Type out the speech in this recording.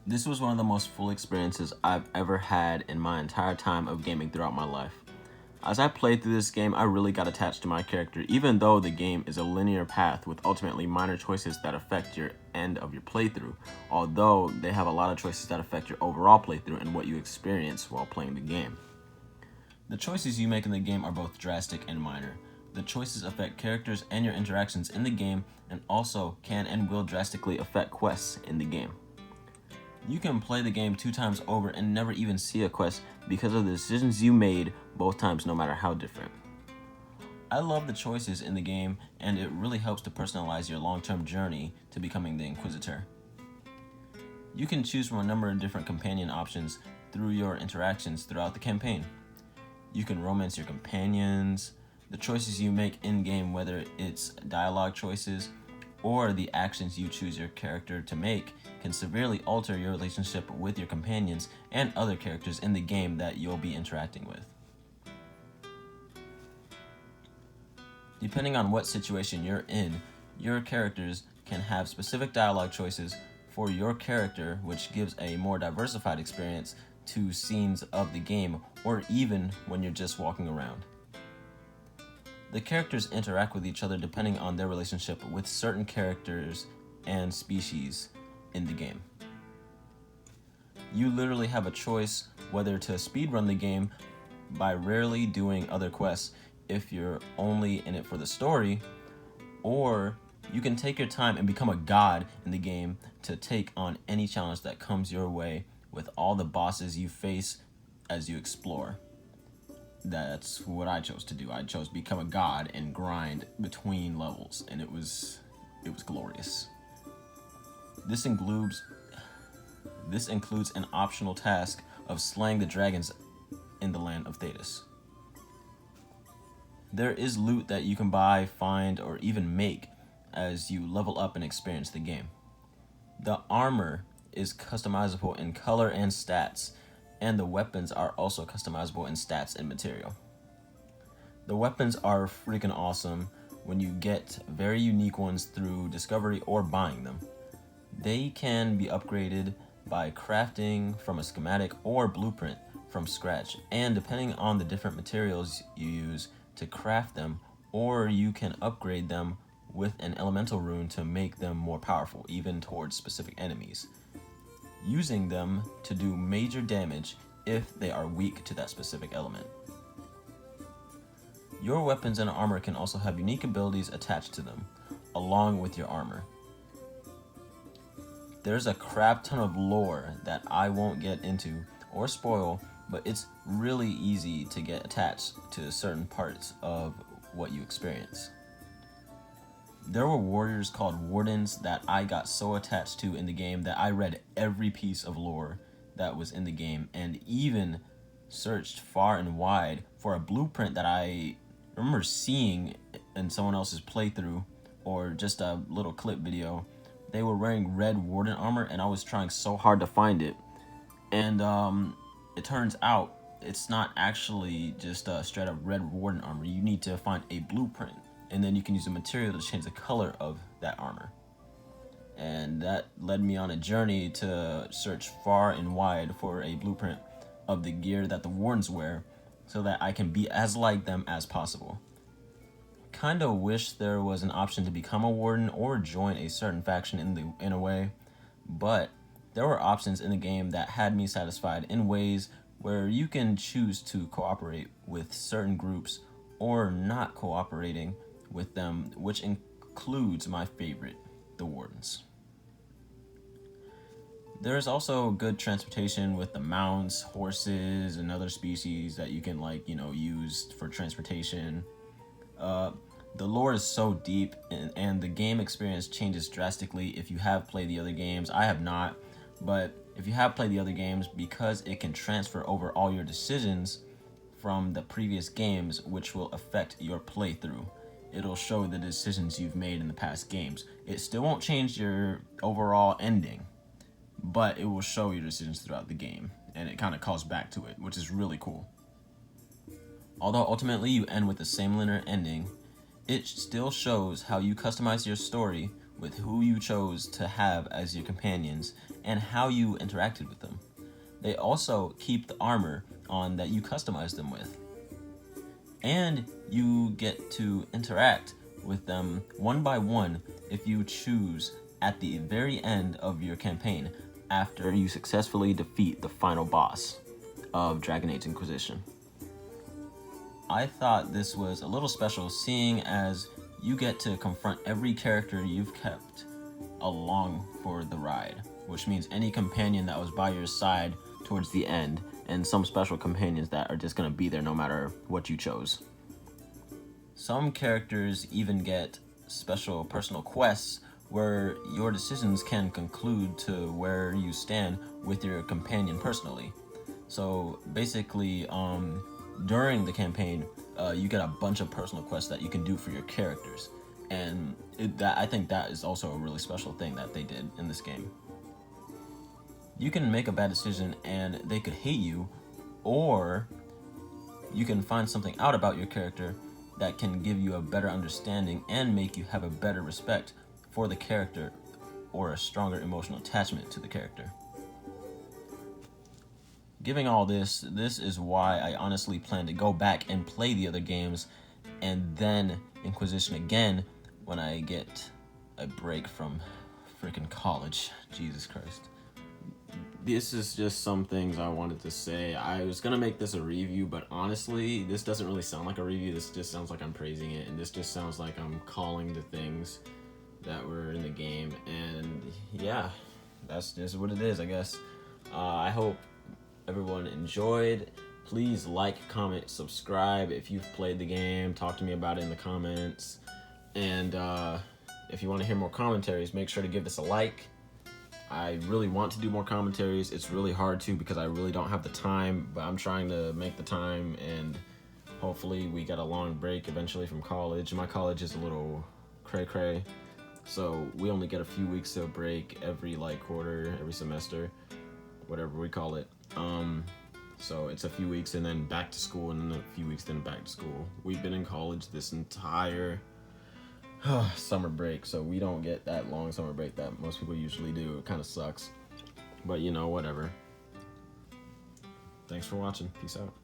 This was one of the most full experiences I've ever had in my entire time of gaming throughout my life. As I played through this game, I really got attached to my character, even though the game is a linear path with ultimately minor choices that affect your end of your playthrough, although they have a lot of choices that affect your overall playthrough and what you experience while playing the game. The choices you make in the game are both drastic and minor. The choices affect characters and your interactions in the game, and also can and will drastically affect quests in the game. You can play the game 2 times over and never even see a quest because of the decisions you made both times, no matter how different. I love the choices in the game, and it really helps to personalize your long-term journey to becoming the Inquisitor. You can choose from a number of different companion options through your interactions throughout the campaign. You can romance your companions. The choices you make in-game, whether it's dialogue choices or the actions you choose your character to make, can severely alter your relationship with your companions and other characters in the game that you'll be interacting with. Depending on what situation you're in, your characters can have specific dialogue choices for your character, which gives a more diversified experience to scenes of the game, or even when you're just walking around. The characters interact with each other depending on their relationship with certain characters and species in the game. You literally have a choice whether to speedrun the game by rarely doing other quests if you're only in it for the story, or you can take your time and become a god in the game to take on any challenge that comes your way with all the bosses you face as you explore. That's what I chose to do. I chose to become a god and grind between levels, and it was glorious. This includes an optional task of slaying the dragons in the land of Thetis. There is loot that you can buy, find, or even make as you level up and experience the game. The armor is customizable in color and stats, and the weapons are also customizable in stats and material. The weapons are freaking awesome when you get very unique ones through discovery or buying them. They can be upgraded by crafting from a schematic or blueprint from scratch, and depending on the different materials you use to craft them, or you can upgrade them with an elemental rune to make them more powerful, even towards specific enemies, using them to do major damage if they are weak to that specific element. Your weapons and armor can also have unique abilities attached to them, along with your armor. There's a crap ton of lore that I won't get into or spoil, but it's really easy to get attached to certain parts of what you experience. There were warriors called wardens that I got so attached to in the game that I read every piece of lore that was in the game, and even searched far and wide for a blueprint that I remember seeing in someone else's playthrough or just a little clip video. They were wearing red warden armor, and I was trying so hard to find it. And it turns out it's not actually just straight up red warden armor. You need to find a blueprint, and then you can use a material to change the color of that armor. And that led me on a journey to search far and wide for a blueprint of the gear that the wardens wear so that I can be as like them as possible. Kinda wish there was an option to become a warden or join a certain faction in a way, but there were options in the game that had me satisfied in ways where you can choose to cooperate with certain groups or not cooperating with them, which includes my favorite, the wardens. There's also good transportation with the mounts, horses, and other species that you can use for transportation. The lore is so deep, and the game experience changes drastically if you have played the other games. I have not, but if you have played the other games, because it can transfer over all your decisions from the previous games, which will affect your playthrough. It'll show the decisions you've made in the past games. It still won't change your overall ending, but it will show your decisions throughout the game, and it kind of calls back to it, which is really cool. Although ultimately you end with the same linear ending, it still shows how you customize your story with who you chose to have as your companions and how you interacted with them. They also keep the armor on that you customize them with. And you get to interact with them one by one if you choose at the very end of your campaign after you successfully defeat the final boss of Dragon Age Inquisition. I thought this was a little special, seeing as you get to confront every character you've kept along for the ride, which means any companion that was by your side towards the end, and some special companions that are just going to be there no matter what you chose. Some characters even get special personal quests where your decisions can conclude to where you stand with your companion personally. So basically, during the campaign, you get a bunch of personal quests that you can do for your characters, and I think that is also a really special thing that they did in this game. You can make a bad decision and they could hate you, or you can find something out about your character that can give you a better understanding and make you have a better respect for the character or a stronger emotional attachment to the character. Given all this is why I honestly plan to go back and play the other games and then Inquisition again when I get a break from freaking college. Jesus Christ. This is just some things I wanted to say. I was gonna make this a review, but honestly, this doesn't really sound like a review. This just sounds like I'm praising it, and this just sounds like I'm calling the things that were in the game. And yeah, that's just what it is, I guess. I hope everyone enjoyed. Please like, comment, subscribe if you've played the game. Talk to me about it in the comments. And if you want to hear more commentaries, make sure to give this a like. I really want to do more commentaries. It's really hard to because I really don't have the time, but I'm trying to make the time, and hopefully we get a long break eventually from college. My college is a little cray-cray, so we only get a few weeks of break every quarter, every semester, whatever we call it. So it's a few weeks and then back to school, and then a few weeks then back to school. We've been in college this entire summer break, so we don't get that long summer break that most people usually do. It kind of sucks, but whatever. Thanks for watching. Peace out.